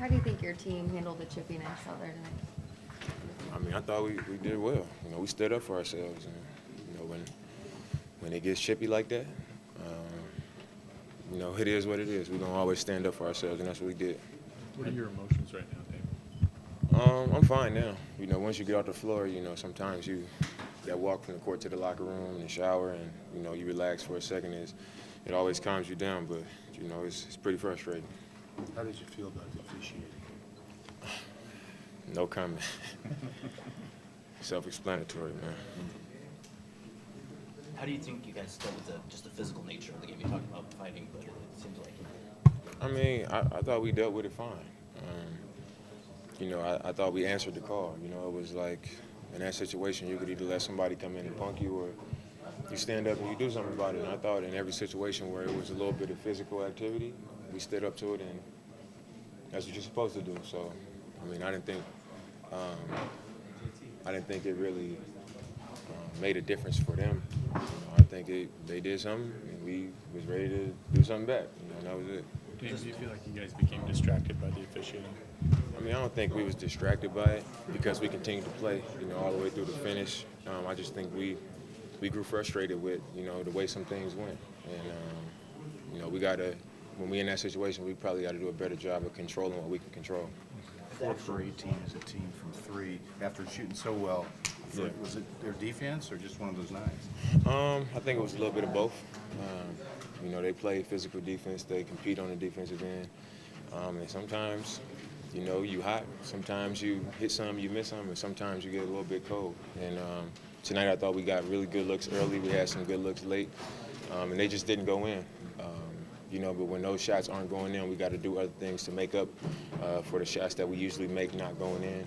How do you think your team handled the chippiness out there tonight? I mean, I thought we did well. We stood up for ourselves, and when it gets chippy like that, it is what it is. We're gonna always stand up for ourselves, and that's what we did. What are your emotions right now, Dave? I'm fine now. Once you get off the floor, sometimes that walk from the court to the locker room and the shower, and you relax for a second. It always calms you down, but it's pretty frustrating. How did you feel about the officiating? No comment. Self-explanatory, man. How do you think you guys dealt with just the physical nature of the game? You talked about fighting, but it seems like. I mean, I thought we dealt with it fine. I thought we answered the call. It was like in that situation, you could either let somebody come in and punk you, or you stand up and you do something about it. And I thought in every situation where it was a little bit of physical activity, we stood up to it, and that's what you're supposed to do. So, I mean, I didn't think it really made a difference for them. I think they did something, and we was ready to do something back. And that was it. Dave, do you feel like you guys became distracted by the officiating? I mean, I don't think we was distracted by it because we continued to play, all the way through the finish. I just think we grew frustrated with, the way some things went. And, when we in that situation, we probably got to do a better job of controlling what we can control. 4 for 18 as a team from 3 after shooting so well. Yeah. Was it their defense or just one of those nights? I think it was a little bit of both. They play physical defense. They compete on the defensive end. And sometimes, you hot. Sometimes you hit some, you miss some, and sometimes you get a little bit cold. And tonight I thought we got really good looks early. We had some good looks late, and they just didn't go in. But when those shots aren't going in, we got to do other things to make up for the shots that we usually make not going in.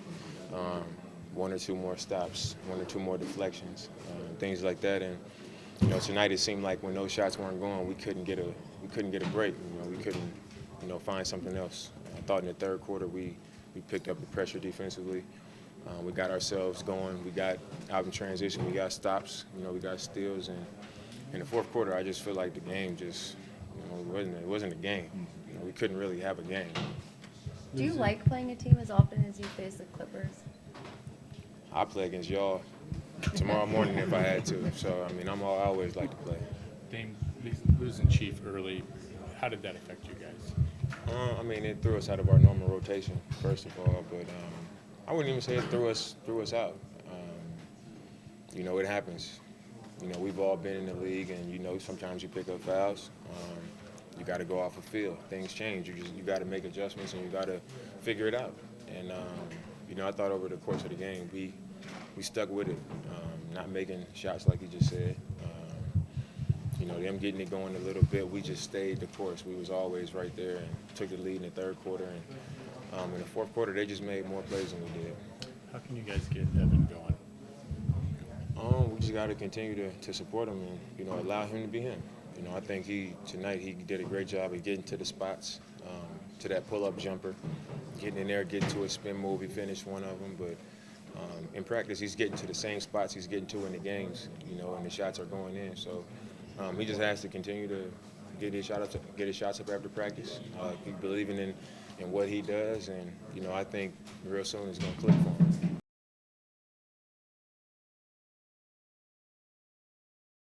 1 or 2 more stops, 1 or 2 more deflections, things like that. And tonight it seemed like when those shots weren't going, we couldn't get a break. We couldn't find something else. I thought in the third quarter we picked up the pressure defensively. We got ourselves going. We got out in transition. We got stops. We got steals. And in the fourth quarter, I just feel like the game just it wasn't a game. We couldn't really have a game. Do you like playing a team as often as you face the Clippers? I play against y'all tomorrow morning if I had to. So, I mean, I always like to play. Dame, losing Chief early, how did that affect you guys? I mean, it threw us out of our normal rotation, first of all. But I wouldn't even say it threw us out. It happens. We've all been in the league, and, sometimes you pick up fouls. You got to go off a field. Things change. You got to make adjustments, and you got to figure it out. And, I thought over the course of the game, we stuck with it, not making shots like you just said. Them getting it going a little bit, we just stayed the course. We was always right there and took the lead in the third quarter. And in the fourth quarter, they just made more plays than we did. How can you guys get Evan going? We just got to continue to support him and, allow him to be him. I think tonight he did a great job of getting to the spots, to that pull-up jumper, getting in there, getting to a spin move. He finished one of them, but in practice he's getting to the same spots he's getting to in the games, and the shots are going in. So he just has to continue to get his shots up after practice. Keep believing in what he does, and I think real soon it's going to click for him.